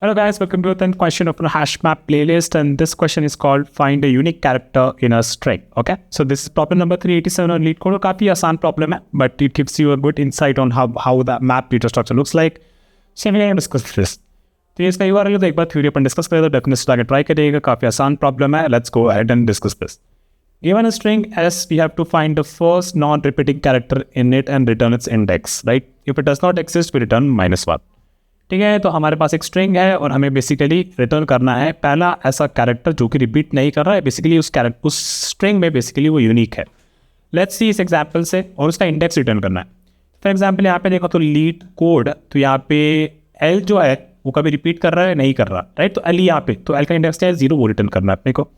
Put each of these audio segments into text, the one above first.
Hello guys, welcome to the 10th question of the hash map playlist, and this question is called find a unique character in a string. Okay, so this is problem number 387 on LeetCode. काफी आसान problem है, but it gives you a good insight on how the map data structure looks like. So we can discuss this. तो ये इसका URL है, तो एक बार theory अपन discuss करें तो डेफिनेटली आगे ट्राई करिएगा. काफी आसान प्रॉब्लम है. Let's go ahead and discuss this. Given a string S, we have to find the first non-repeating character in it and return its index. Right? If it does not exist, we return -1. ठीक है, तो हमारे पास एक string है और हमें basically return करना है पहला ऐसा कैरेक्टर जो कि रिपीट नहीं कर रहा है. बेसिकली उस स्ट्रिंग में बेसिकली वो यूनिक है. लेट्स सी इस एग्जांपल से, और उसका इंडेक्स रिटर्न करना है. फॉर एग्जांपल यहाँ पे देखो तो लीड कोड, तो यहाँ पे एल जो है वो कभी रिपीट कर रहा है नहीं कर रहा, राइट. तो एल यहाँ पे, तो एल का इंडेक्स क्या है 0, वो रिटर्न करना है अपने को.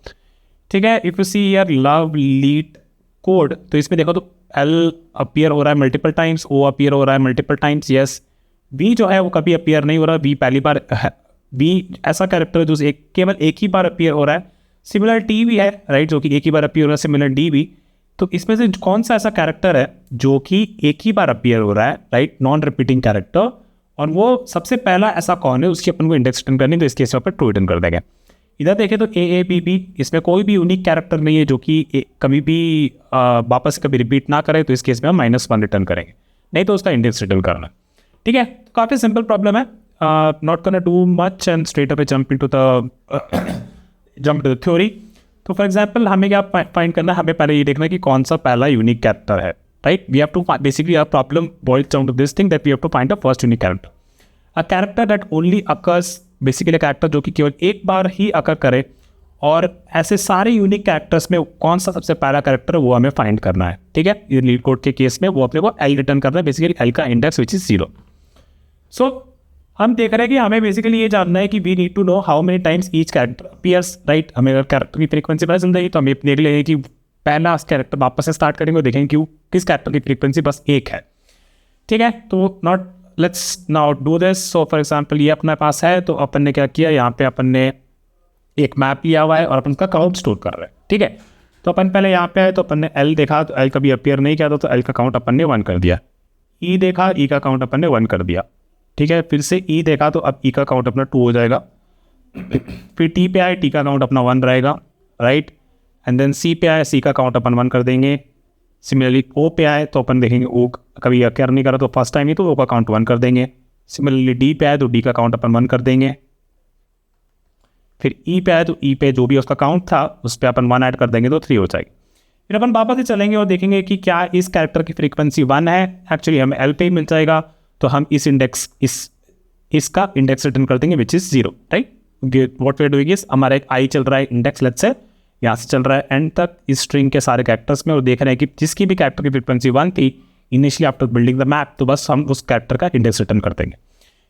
ठीक है, इफ यू सी यार लव लीड कोड, तो इसमें देखो तो एल अपीयर हो रहा है मल्टीपल टाइम्स, ओ अपीयर हो रहा है मल्टीपल टाइम्स. यस, वी जो है वो कभी अपीयर नहीं हो रहा. वी पहली बार, वी ऐसा कैरेक्टर है जो केवल एक ही बार अपीयर हो रहा है. सिमिलर टी भी है, राइट, जो कि एक ही बार अपीयर हो रहा है. सिमिलर डी भी. तो इसमें से कौन सा ऐसा कैरेक्टर है जो कि एक ही बार अपीयर हो रहा है, राइट, नॉन रिपीटिंग कैरेक्टर, और वो सबसे पहला ऐसा कौन है, उसकी अपन को इंडेक्स रिटर्न करनी. तो इस केस में ट्रू रिटर्न कर देंगे. इधर देखें तो ए बी बी, इसमें कोई भी यूनिक कैरेक्टर नहीं है जो कि कभी भी वापस कभी रिपीट ना करे. तो इस केस में हम -1 रिटर्न करेंगे, नहीं तो उसका इंडेक्स रिटर्न करना. ठीक है, तो काफ़ी सिंपल प्रॉब्लम है. Not gonna do much and straight away jump into the theory. तो फॉर एग्जांपल हमें क्या फाइंड करना है, हमें पहले ये देखना है कि कौन सा पहला यूनिक कैरेक्टर है, right. We have to basically our problem boils down to this thing that we have to find the first unique character. A character that only occurs, basically character जो कि केवल एक बार ही अकर करे, और ऐसे सारे यूनिक कैरेक्टर्स में कौन सा सबसे पहला कैरेक्टर है वो हमें फाइंड करना है. ठीक है, ये लीड कोड के केस में वो अपने को एल रिटर्न करना है, बेसिकली एल का इंडेक्स विच इज 0. सो हम देख रहे हैं कि हमें बेसिकली ये जानना है कि we need to know how many times each character appears, right. हमें अगर कैरेक्टर की फ्रीक्वेंसी पता चल जाएगी तो हमें देख लेंगे कि पहला कैरेक्टर वापस से स्टार्ट करेंगे और देखेंगे कि किस कैरेक्टर की फ्रीक्वेंसी बस एक है. ठीक है, तो not let's now do this. So for example ये अपने पास है, तो अपन ने क्या किया, यहाँ पे अपन ने एक मैप लिया हुआ है और अपन का काउंट स्टोर कर रहे हैं. ठीक है, तो अपन पहले यहाँ पे आए तो अपन ने एल देखा, तो एल कभी अपीयर नहीं किया, तो एल का काउंट अपन ने 1 कर दिया. ई देखा, ई का काउंट अपन ने 1 कर दिया. ठीक है, फिर से ई देखा, तो अब ई का काउंट अपना 2 हो जाएगा. फिर टी पे आए, टी का काउंट अपना 1 रहेगा, राइट. एंड देन सी पे आए, सी का काउंट अपन 1 कर देंगे. सिमिलरली ओ पे आए तो अपन देखेंगे ओ कभी अपीयर नहीं करा, तो फर्स्ट टाइम ही तो ओ का काउंट 1 कर देंगे. सिमिलरली डी पे आए तो डी का काउंट अपन 1 कर देंगे. फिर ई पे आए तो ई पे जो भी उसका काउंट था उस पर अपन 1 ऐड कर देंगे तो 3 हो जाएगी. फिर अपन वापस ही चलेंगे और देखेंगे कि क्या इस कैरेक्टर की फ्रीक्वेंसी 1 है. एक्चुअली हमें एल पे ही मिल जाएगा, तो हम इस इंडेक्स इसका इंडेक्स रिटर्न कर देंगे which is 0, right. What we are doing is, हमारा एक आई चल रहा है इंडेक्स, लेट्स से यहाँ से चल रहा है एंड तक इस स्ट्रिंग के सारे कैरेक्टर्स में, और देख रहे हैं कि जिसकी भी कैरेक्टर की फ्रीक्वेंसी 1 थी initially after building the map, तो बस हम उस कैरेक्टर का इंडेक्स रिटर्न कर देंगे.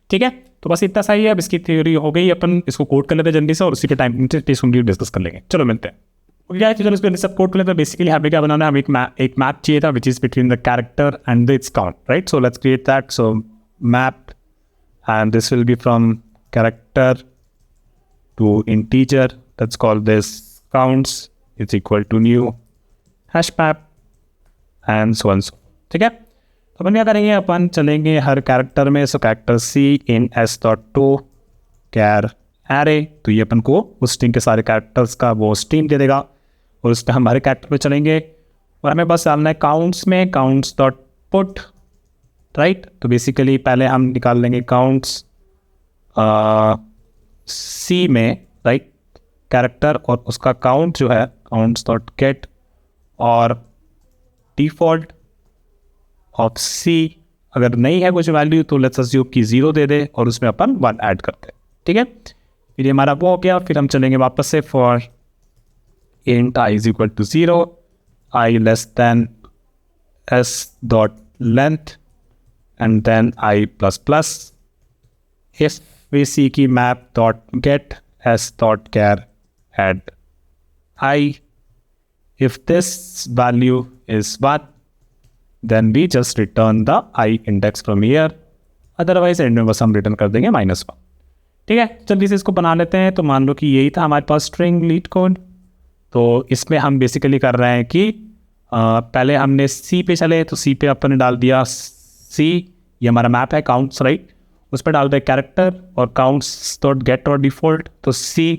ठीक है, तो बस इतना सही है. अब इसकी थ्योरी हो गई, अपन इसको कोड कर लेते हैं जल्दी से, और उसी के टाइम डिस्कस कर लेंगे. चलो मिलते हैं. क्या है, चलो इसको सब कोड कर लेते हैं. बेसिकली हमें क्या बनाना है, हमें एक मैप चाहिए था which is between the character and it's count, right. So let's create that. So map, and this will be from character to integer. Let's call this counts. It's equal to new hash map and so on. ठीक है, तो अपन क्या करेंगे, अपन चलेंगे हर character में. सो character C in S dot to char array, तो ये अपन को उस स्ट्रिंग के सारे कैरेक्टर्स का वो स्ट्रीम दे देगा, और उस पर हमारे कैरेक्टर पे चलेंगे और हमें बस डालना है काउंट्स में काउंट्स डॉट पुट, राइट. तो बेसिकली पहले हम निकाल लेंगे काउंट्स सी में, राइट, कैरेक्टर, और उसका काउंट जो है काउंट्स डॉट गेट, और डिफॉल्ट ऑफ सी अगर नहीं है कुछ वैल्यू तो लेट्स अज्यूम कि 0 दे दे, और उसमें अपन 1 ऐड करते हैं. ठीक है, फिर ये हमारा वो हो गया. फिर हम चलेंगे वापस से for int I is equal to 0, I less than S dot length, and then I plus plus. If we see key map dot get s dot char add I, if this value is 1, then we just return the I index from here. Otherwise end में बस हम return कर देंगे -1. ठीक है, जल्दी से इसको बना लेते हैं. तो मान लो कि यही था हमारे पास स्ट्रिंग लीड कोड. तो इसमें हम बेसिकली कर रहे हैं कि पहले हमने सी पे चले, तो सी पे अपन ने डाल दिया सी, ये हमारा मैप है काउंट्स, राइट. उस पर डाल दे कैरेक्टर और काउंट्स डॉट गेट और डिफॉल्ट। तो सी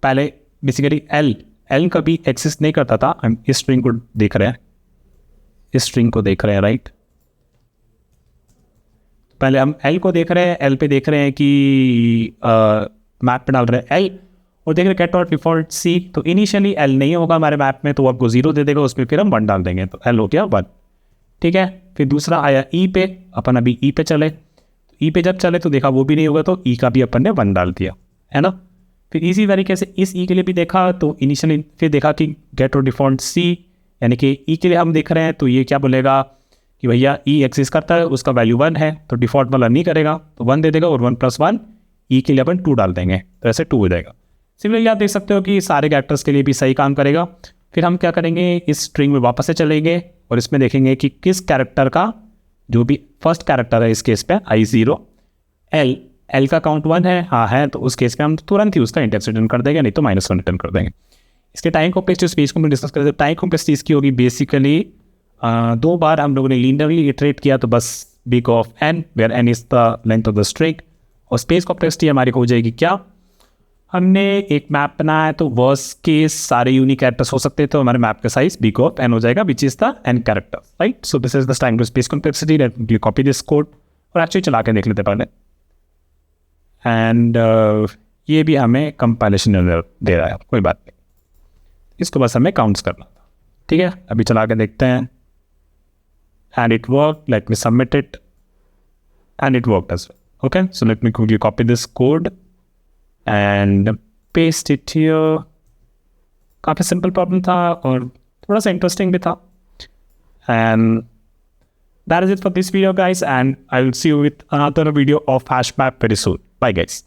पहले बेसिकली एल कभी एक्सिस्ट नहीं करता था। हम इस स्ट्रिंग को देख रहे हैं, इस स्ट्रिंग को देख रहे हैं, राइट। पहले हम एल को देख रहे हैं, एल पे देख रहे हैं कि मैप पे डाल रहे हैं एल और देख रहे हैं गेट और डिफॉल्ट सी। तो इनिशियली एल नहीं होगा हमारे मैप में, तो आपको 0 दे देगा, उसमें फिर हम 1 डाल देंगे, तो एल हो गया 1, ठीक है। फिर दूसरा आया ई पे, अपन अभी ई पे चले, ई पे जब चले तो देखा वो भी नहीं होगा, तो ई का भी अपन ने 1 डाल दिया, है ना। फिर इसी तरीके से इस ई के लिए भी देखा, तो इनिशियली फिर देखा कि गेट और डिफॉल्ट सी, यानी कि ई के लिए हम देख रहे हैं तो ये क्या बोलेगा कि भैया ई एक्सिस्ट करता है, उसका वैल्यू 1 है, तो डिफॉल्ट वाला नहीं करेगा, तो 1 दे देगा और 1 + 1 ई के लिए अपन 2 डाल देंगे, तो ऐसे 2 हो जाएगा। सिमिलरली आप देख सकते हो कि सारे कैरेक्टर्स के लिए भी सही काम करेगा। फिर हम क्या करेंगे, इस स्ट्रिंग में वापस से चलेंगे और इसमें देखेंगे कि किस कैरेक्टर का जो भी फर्स्ट कैरेक्टर है, इस केस पे I0 एल का काउंट 1 है, हाँ है, तो उस केस पे हम तुरंत ही उसका इंडेक्स रिटर्न कर देंगे, नहीं तो -1 रिटर्न कर देंगे। इसके टाइम कॉम्प्लेक्सिटी स्पेस को हम डिस्कस करते हैं। टाइम कॉम्प्लेक्सिटी इसकी होगी बेसिकली 2 बार हम लोगों ने लीनियरली इटरेट किया, तो बस big of n where n is the length of the string। और स्पेस कॉम्प्लेक्सिटी हमारी हो जाएगी क्या, हमने एक मैप बनाया है तो वर्स्ट केस सारे यूनिक कैरेक्टर्स हो सकते हैं, तो हमारे मैप का साइज big of n हो जाएगा, which is the n character, right. So this is the time to space complexity. Let me copy this code और एक्चुअली चला के देख लेते पहले। एंड ये भी हमें कंपाइलेशन एरर दे रहा है, कोई बात नहीं, इसको बस हमें काउंट्स करना था, ठीक है। अभी चला के देखते हैं। And it work, let me submit it and it work as well. Okay, so let me quickly copy this code and paste it here. काफ़ी सिंपल प्रॉब्लम था और थोड़ा सा इंटरेस्टिंग भी था। And that is it for this video guys, and I will see you with another video of HashMap very soon. Bye guys.